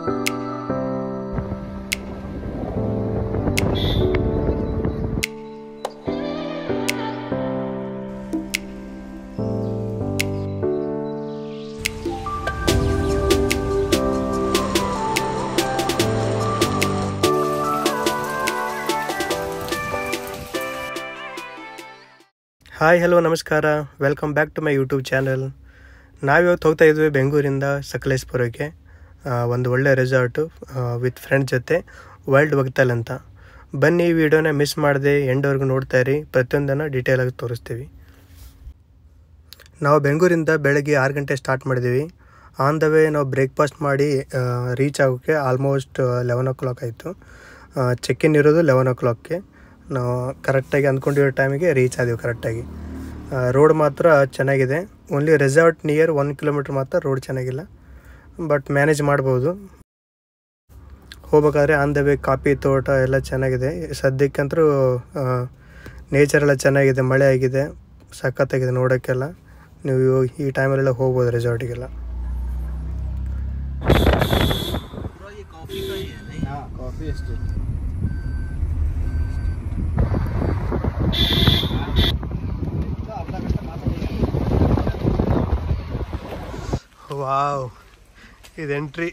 Hi hello ನಮಸ್ಕಾರ, welcome back to my YouTube channel. ನಾವಿವತ್ತು ಹೋಗ್ತಾ ಇದ್ವಿ ಬೆಂಗಳೂರಿಂದ ಸಕಲೇಶಪುರಕ್ಕೆ. ಒಂದು ಒಳ್ಳೆ ರೆಸಾರ್ಟು ವಿತ್ ಫ್ರೆಂಡ್ಸ್ ಜೊತೆ, ವೈಲ್ಡ್ ವಗ್ತಲ್ ಅಂತ. ಬನ್ನಿ, ಈ ವಿಡಿಯೋನ ಮಿಸ್ ಮಾಡದೆ ಎಂಡ್ವರೆಗೂ ನೋಡ್ತಾ ಇರಿ. ಪ್ರತಿಯೊಂದನ್ನು ಡೀಟೇಲಾಗಿ ತೋರಿಸ್ತೀವಿ. ನಾವು ಬೆಂಗಳೂರಿಂದ ಬೆಳಗ್ಗೆ 6 ಗಂಟೆ ಸ್ಟಾರ್ಟ್ ಮಾಡಿದ್ದೀವಿ. ಆನ್ ದ ವೇ ನಾವು ಬ್ರೇಕ್ಫಾಸ್ಟ್ ಮಾಡಿ ರೀಚ್ ಆಗೋಕ್ಕೆ ಆಲ್ಮೋಸ್ಟ್ 11 o'clock ಆಯಿತು. ಚೆಕ್ ಇನ್ ಇರೋದು 11 o'clockಗೆ. ನಾವು ಕರೆಕ್ಟಾಗಿ ಅಂದ್ಕೊಂಡಿರೋ ಟೈಮಿಗೆ ರೀಚ್ ಆದೀವಿ ಕರೆಕ್ಟಾಗಿ. ರೋಡ್ ಮಾತ್ರ ಚೆನ್ನಾಗಿದೆ. ಓನ್ಲಿ ರೆಸಾರ್ಟ್ ನಿಯರ್ 1 kilometer ಮಾತ್ರ ರೋಡ್ ಚೆನ್ನಾಗಿಲ್ಲ, ಬಟ್ ಮ್ಯಾನೇಜ್ ಮಾಡ್ಬೋದು. ಹೋಗ್ಬೇಕಾದ್ರೆ ಆನ್ ದ ವೇ ಕಾಫಿ ತೋಟ ಎಲ್ಲ ಚೆನ್ನಾಗಿದೆ. ಸದ್ಯಕ್ಕಂತರೂ ನೇಚರೆಲ್ಲ ಚೆನ್ನಾಗಿದೆ, ಮಳೆ ಆಗಿದೆ, ಸಖತ್ತಾಗಿದೆ ನೋಡೋಕ್ಕೆಲ್ಲ. ನೀವು ಈ ಟೈಮಲ್ಲೆಲ್ಲ ಹೋಗ್ಬೋದು ರೆಸಾರ್ಟಿಗೆಲ್ಲ. ವಾವ್, ಇದು ಎಂಟ್ರಿ,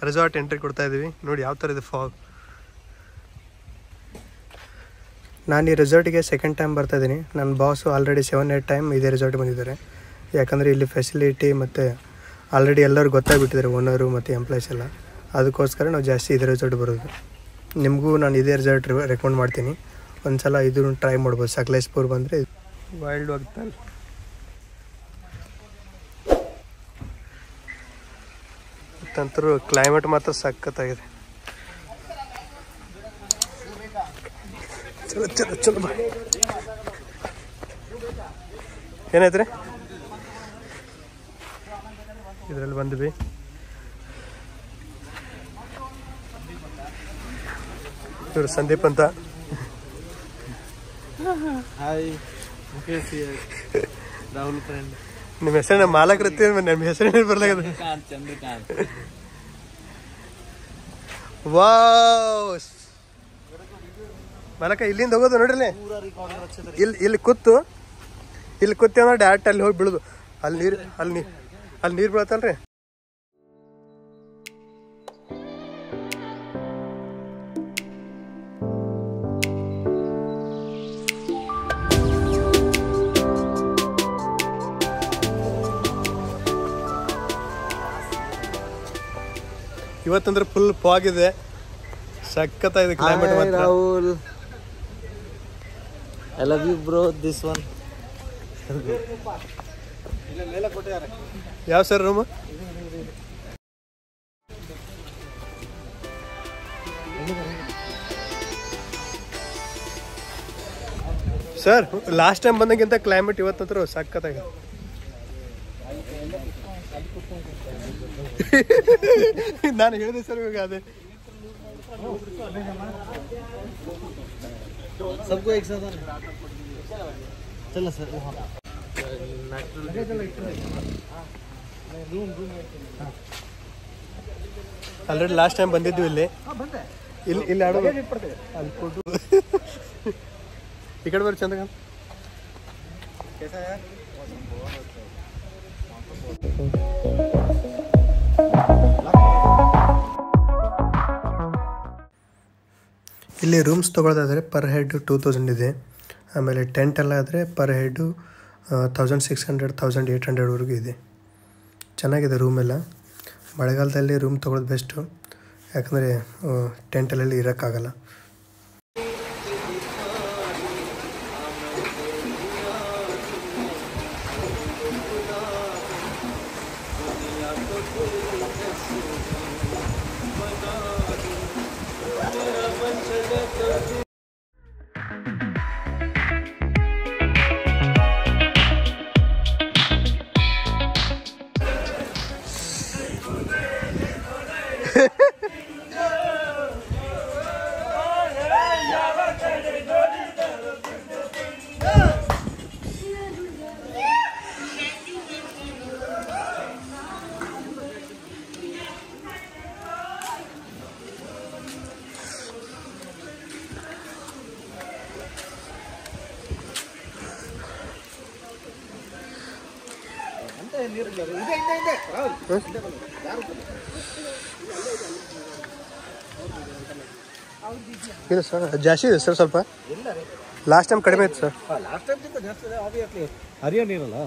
ರೆಸಾರ್ಟ್ ಎಂಟ್ರಿ ಕೊಡ್ತಾ ಇದ್ದೀವಿ. ನೋಡಿ ಯಾವ ಥರ ಇದೆ ಫಾಗ್. ನಾನು ಈ ರೆಸಾರ್ಟಿಗೆ ಸೆಕೆಂಡ್ ಟೈಮ್ ಬರ್ತಾಯಿದ್ದೀನಿ. ನನ್ನ ಬಾಸು ಆಲ್ರೆಡಿ 7-8 ಟೈಮ್ ಇದೇ ರೆಸಾರ್ಟಿಗೆ ಬಂದಿದ್ದಾರೆ. ಯಾಕಂದರೆ ಇಲ್ಲಿ ಫೆಸಿಲಿಟಿ ಮತ್ತು ಆಲ್ರೆಡಿ ಎಲ್ಲರೂ ಗೊತ್ತಾಗ್ಬಿಟ್ಟಿದ್ದಾರೆ, ಓನರು ಮತ್ತು ಎಂಪ್ಲಾಯ್ಸ್ ಎಲ್ಲ. ಅದಕ್ಕೋಸ್ಕರ ನಾವು ಜಾಸ್ತಿ ಇದೇ ರೆಸಾರ್ಟ್ ಬರೋದು. ನಿಮಗೂ ನಾನು ಇದೇ ರೆಸಾರ್ಟ್ ರೆಕಮೆಂಡ್ ಮಾಡ್ತೀನಿ. ಒಂದು ಸಲ ಇದನ್ನು ಟ್ರೈ ಮಾಡ್ಬೋದು. ಸಕಲೇಶಪುರ ಬಂದರೆ ವೈಲ್ಡ್ ವಗ್ತಲ್. ಅಂತರೂ ಕ್ಲೈಮೇಟ್ ಮಾತ್ರ ಸಖತ್ತಾಗಿದೆ. ಚಲೋ ಚಲೋ ಚಲೋ ಬಾ. ಏನಾಯ್ತು ರೀ? ಇದರಲ್ಲಿ ಬಂದ್ವಿ. ಇವರು ಸಂದೀಪ್ ಅಂತ. Hi, Rahul friend. ನಿಮ್ಮ ಹೆಸರಿನ ಮಾಲಕೃತಿ, ನಮ್ಮ ಹೆಸರಿನ ಬರ್ಲಾಗದ. ವಾವ್ ಮಾಲಕ, ಇಲ್ಲಿಂದ ಹೋಗೋದು ನೋಡ್ರಿ. ಇಲ್ಲಿ ಕೂತು ಅಂದ್ರೆ ಡೈರೆಕ್ಟ್ ಅಲ್ಲಿ ಹೋಗಿ ಬೀಳುದು. ಅಲ್ಲಿ ನೀರು ಬೀಳತ್ತಲ್ರಿ. ಇವತ್ತಂದ್ರೆ ಫುಲ್ ಫಾಗ್ ಇದೆ, ಸಖತ್ತಾಗಿದೆ ಕ್ಲೈಮೇಟ್ ಮಾತ್ರ. Rahul, I love you bro. This one ಯಾವ sir room? Sir last time ಬಂದಂಗಿಂತ ಕ್ಲೈಮೇಟ್ ಇವತ್ತಂತ್ರ ಸಖತ್ತಾಗಿದೆ. ನಾನು ಹೇಳಿದೆ ಸರ್ ಇವಾಗ ಅದೇ. सबको एक साथ चलो सर. ಆಲ್ರೆಡಿ ಲಾಸ್ಟ್ ಟೈಮ್ ಬಂದಿದ್ವಿ ಇಲ್ಲಿ ಆಡೋದು. ಅಲ್ಲಿ ಫೋಟೋ ಈ ಕಡೆ ಬರ್ರಿ ಚಂದ. ಇಲ್ಲಿ ರೂಮ್ಸ್ ತೊಗೊಳ್ಳೋದಾದರೆ ಪರ್ ಹೆಡ್ 2000 ಇದೆ. ಆಮೇಲೆ ಟೆಂಟ್ ಎಲ್ಲ ಆದರೆ ಪರ್ ಹೆಡ್ಡು 1600 1800ವರೆಗೂ ಇದೆ. ಚೆನ್ನಾಗಿದೆ ರೂಮ್ ಎಲ್ಲ. ಮಳೆಗಾಲದಲ್ಲಿ ರೂಮ್ ತೊಗೊಳ್ಳೋದು ಬೆಸ್ಟು, ಯಾಕಂದರೆ ಟೆಂಟಲ್ಲಿ ಇರೋಕ್ಕಾಗಲ್ಲ. ಇಲ್ಲ ಸರ್ ಜಾಸ್ತಿ ಇದೆ ಸರ್ ಸ್ವಲ್ಪ. ಲಾಸ್ಟ್ ಟೈಮ್ ಕಡಿಮೆ ಇತ್ತು ಸರ್. ಲಾಸ್ಟ್ ಟೈಮ್ ಜಾಸ್ತಿ ಇದೆ ಆಬ್ವಿಯಸ್ಲಿ ಹರಿಯೋ ನೀರಲ್ಲ.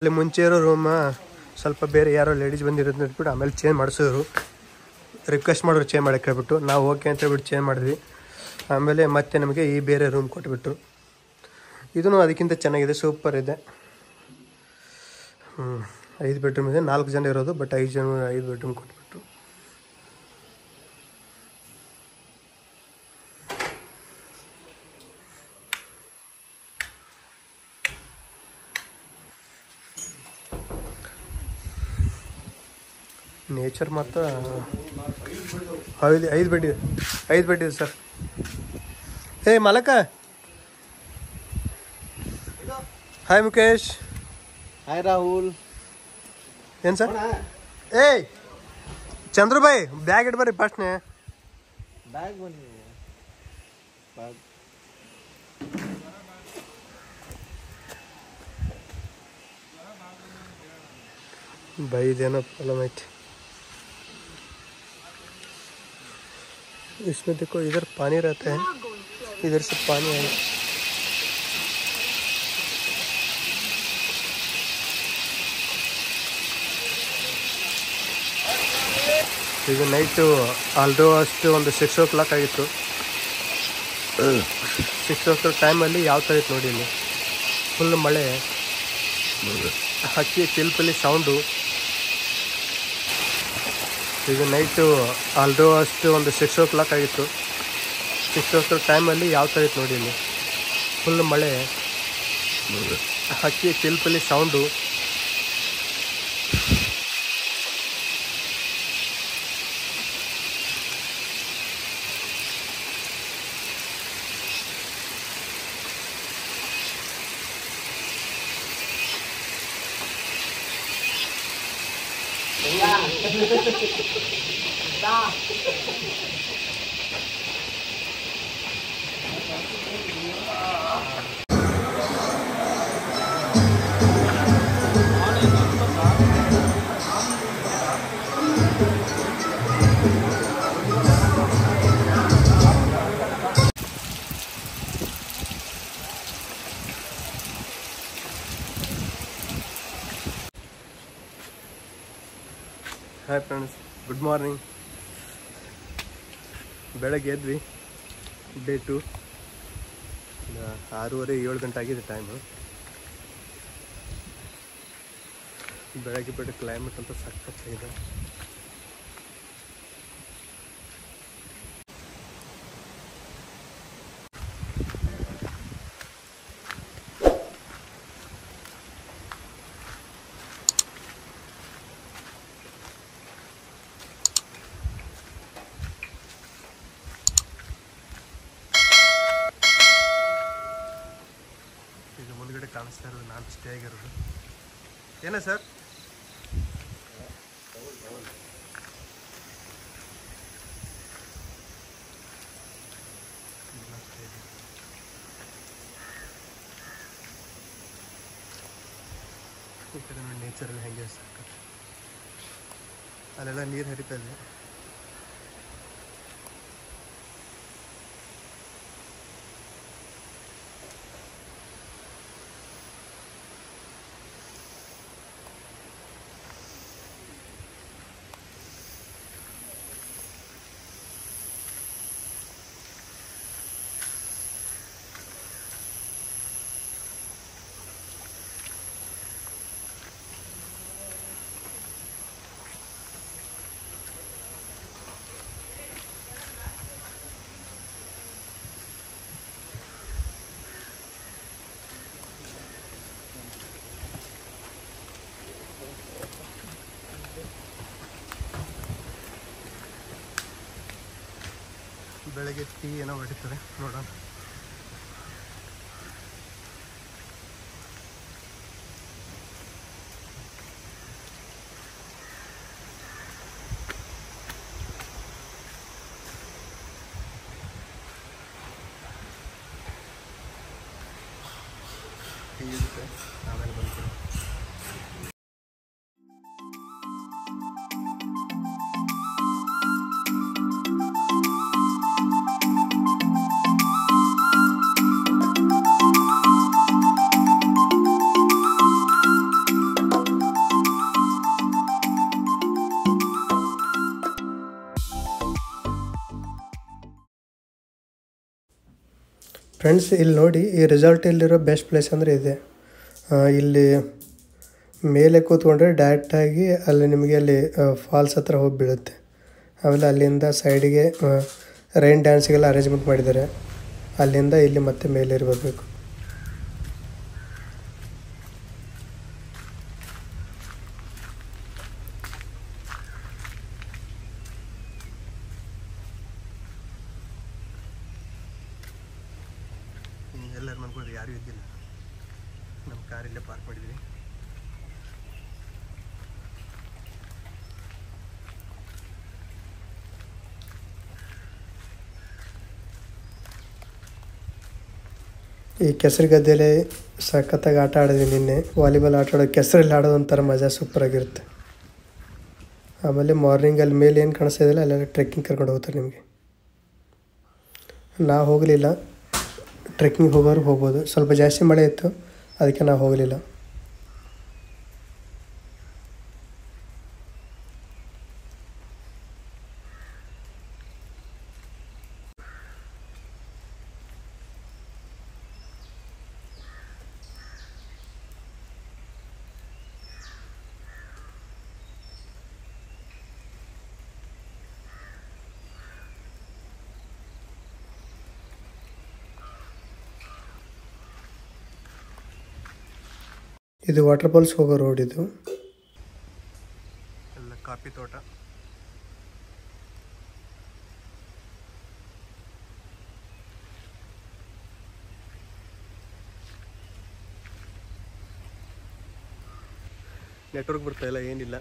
ಅಲ್ಲಿ ಮುಂಚೆ ಇರೋ ರೂಮ ಸ್ವಲ್ಪ ಬೇರೆ ಯಾರೋ ಲೇಡೀಸ್ ಬಂದಿರೋದು ಅಂದ್ಬಿಟ್ಟು ಆಮೇಲೆ ಚೇಂಜ್ ಮಾಡಿಸಿದ್ರು. ರಿಕ್ವೆಸ್ಟ್ ಮಾಡೋರು ಚೇಂಜ್ ಮಾಡೋಕ್ಕೆ ಹೇಳ್ಬಿಟ್ಟು ನಾವು ಓಕೆ ಅಂತ ಹೇಳ್ಬಿಟ್ಟು ಚೇಂಜ್ ಮಾಡಿದ್ವಿ. ಆಮೇಲೆ ಮತ್ತೆ ನಮಗೆ ಈ ಬೇರೆ ರೂಮ್ ಕೊಟ್ಬಿಟ್ರು. ಇದೂ ಅದಕ್ಕಿಂತ ಚೆನ್ನಾಗಿದೆ, ಸೂಪರ್ ಇದೆ. 5 ಬೆಡ್ರೂಮ್ ಇದೆ, 4 ಜನ ಇರೋದು, ಬಟ್ 5 ಬೆಡ್ರೂಮ್ ಕೊಟ್ಬಿಟ್ರು. ನೇಚರ್ ಮಾತ್ರ 5 ಬೆಡ್ ಇದೆ. 5 ಬೆಡ್ ಇದೆ ಸರ್. ಹೇ ಮಲಕ, ಹಾಯ್ ಮುಖೇಶ್. ಹಾಯ್ ರಾಹುಲ್. ಏನು ಸರ್? ಏಯ್ ಚಂದ್ರು ಭಾಯ್ ಬ್ಯಾಗ್ ಇಟ್ಟು ಬರ್ರಿ ಫಸ್ಟ್ನೇ. ಬ್ಯಾಗ್ ಬನ್ನಿ. ಬ್ಯಾಗ್ भाई इधर प्रॉब्लम है. इसमें देखो इधर पानी रहता है, इधर से पानी आए. ಈಗ ನೈಟು ಆಲ್ಮೋಸ್ಟ್ ಒಂದು 6 o'clock ಆಗಿತ್ತು. 6 o'clock ಟೈಮಲ್ಲಿ ಯಾವ ಥರ ಇತ್ತು ನೋಡಿ. ಇಲ್ಲಿ ಫುಲ್ ಮಳೆ, ಹಕ್ಕಿ ಚಿಲ್ಪಲ್ಲಿ ಸೌಂಡು. ಈಗ ನೈಟು ಆಲ್ಮೋಸ್ಟ್ ಒಂದು 6 o'clock ಆಗಿತ್ತು. 6 o'clock ಟೈಮಲ್ಲಿ ಯಾವ ಥರ ಇತ್ತು ನೋಡಿ. ಇಲ್ಲಿ ಫುಲ್ ಮಳೆ, ಹಕ್ಕಿ ಚಿಲ್ಪಲ್ಲಿ sound. Hi friends, good morning. ಬೆಳಗ್ಗೆ ಎದ್ವಿ. ಡೇ 2. 6:30-7 ಗಂಟೆ ಆಗಿದೆ ಟೈಮು. ಬೆಳಗ್ಗೆ ಬೆಳಗ್ಗೆ ಕ್ಲೈಮೇಟ್ ಅಂತ ಸಖತ್ತಾಗಿದೆ. ಈಗ ಮುಂದ್ಗಡೆ ಕಾಣಿಸ್ತಾ ಇರೋದು ನಾನು ಸ್ಟೇ ಆಗಿರೋದು. ಏನ ಸರ್? ಈ ಕಡೆ ನೋಡಿ ನೇಚರಲ್ಲಿ ಹೆಂಗೆ ಸಾಕು. ಅಲ್ಲೆಲ್ಲ ನೀರು ಹರಿತಾ ಇದೆ. ಬೆಳಗ್ಗೆ ಟೀ ಏನೋ ಹೊಡಿತಾರೆ ನೋಡೋಣ. ಇರುತ್ತೆ, ಆಮೇಲೆ ಬಂದ್ಬಿಡು. ಫ್ರೆಂಡ್ಸ್, ಇಲ್ಲಿ ನೋಡಿ, ಈ ರೆಸಾರ್ಟಲ್ಲಿರೋ ಬೆಸ್ಟ್ ಪ್ಲೇಸ್ ಅಂದರೆ ಇದೆ. ಇಲ್ಲಿ ಮೇಲೆ ಕೂತ್ಕೊಂಡ್ರೆ ಡೈರೆಕ್ಟಾಗಿ ಅಲ್ಲಿ ನಿಮಗೆ ಅಲ್ಲಿ ಫಾಲ್ಸ್ ಹತ್ರ ಹೋಗಿ ಬೀಳುತ್ತೆ. ಆಮೇಲೆ ಅಲ್ಲಿಂದ ಸೈಡಿಗೆ ರೈನ್ ಡ್ಯಾನ್ಸಿಗೆಲ್ಲ ಅರೇಂಜ್ಮೆಂಟ್ ಮಾಡಿದ್ದಾರೆ. ಅಲ್ಲಿಂದ ಇಲ್ಲಿ ಮತ್ತೆ ಮೇಲೆ ಬರಬೇಕು. ಎಲ್ಲರೂ ಮನ್ಕೊಂಡು ಯಾರೂ ಇದ್ದಿಲ್ಲ. ನಮ್ಮ ಕಾರಿಲ್ಲೇ ಪಾರ್ಕ್ ಮಾಡಿದ್ವಿ. ಈ ಕೆಸರು ಗದ್ದೆಯಲ್ಲಿ ಸಖತ್ತಾಗಿ ಆಟ ಆಡಿದ್ವಿ ನಿನ್ನೆ. ವಾಲಿಬಾಲ್ ಆಟ ಆಡೋದು, ಕೆಸರಲ್ಲಿ ಆಡೋದು ಒಂಥರ ಮಜಾ ಸೂಪರಾಗಿರುತ್ತೆ. ಆಮೇಲೆ ಮಾರ್ನಿಂಗ್ ಅಲ್ಲಿ ಮೇಲೆ ಏನು ಕಾಣಿಸ್ತಾ ಇದೆಯಲ್ಲ ಅಲ್ಲೆಲ್ಲ ಟ್ರೆಕ್ಕಿಂಗ್ ಕರ್ಕೊಂಡು ಹೋಗ್ತಾರೆ ನಿಮಗೆ. ನಾವು ಹೋಗಲಿಲ್ಲ, ಟ್ರೆಕ್ಕಿಂಗ್ ಹೋಗೋರು ಹೋಗ್ಬೋದು. ಸ್ವಲ್ಪ ಜಾಸ್ತಿ ಮಳೆ ಇತ್ತು, ಅದಕ್ಕೆ ನಾವು ಹೋಗಲಿಲ್ಲ. ಇದು ವಾಟರ್ ಫಾಲ್ಸ್ ಹೋಗೋ ರೋಡ್. ಇದು ಎಲ್ಲ ಕಾಫಿ ತೋಟ. ನೆಟ್ವರ್ಕ್ ಬರ್ತಾ ಇಲ್ಲ, ಏನಿಲ್ಲ.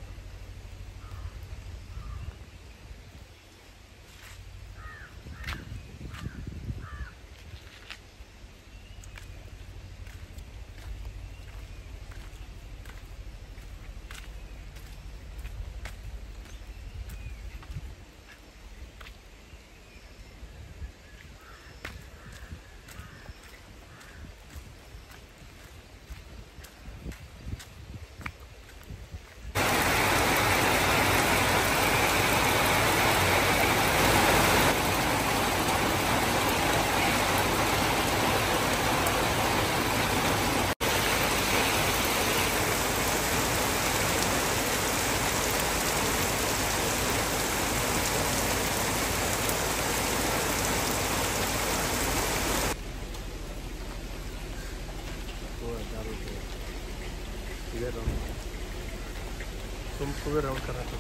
तुमको भी राउंड करा था.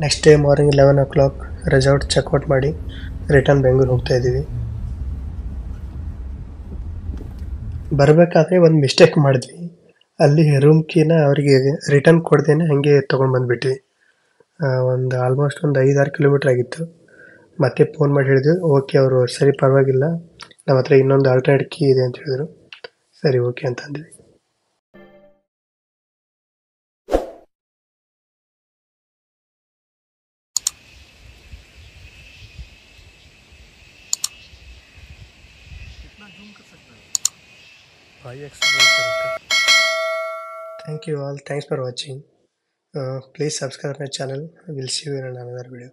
Next day morning 11 o'clock resort checkout ಮಾಡಿ ರಿಟರ್ನ್ ಬೆಂಗಳೂರು ಹೋಗ್ತಾ ಇದ್ದೀವಿ. ಬರಬೇಕಾದ್ರೆ ಒಂದು ಮಿಸ್ಟೇಕ್ ಮಾಡಿದ್ವಿ. ಅಲ್ಲಿ ರೂಮ್ ಕೀನ ಅವರಿಗೆ ರಿಟರ್ನ್ ಕೊಡ್ದೇನೆ ಹಾಗೆ ತೊಗೊಂಡು ಬಂದುಬಿಟ್ವಿ. ಒಂದು ಆಲ್ಮೋಸ್ಟ್ ಒಂದು 5-6 ಕಿಲೋಮೀಟ್ರ್ ಆಗಿತ್ತು. ಮತ್ತೆ ಫೋನ್ ಮಾಡಿ ಹೇಳಿದ್ವಿ. ಓಕೆ, ಅವರು ಸರಿ ಪರವಾಗಿಲ್ಲ, ನಮ್ಮ ಹತ್ರ ಇನ್ನೊಂದು ಆಲ್ಟರ್ನೇಟ್ ಕೀ ಇದೆ ಅಂತ ಹೇಳಿದ್ರು. ಸರಿ okay ಅಂತಂದ್ವಿ. Thank you all. Thanks for watching. Please subscribe my channel. We'll see you in another video.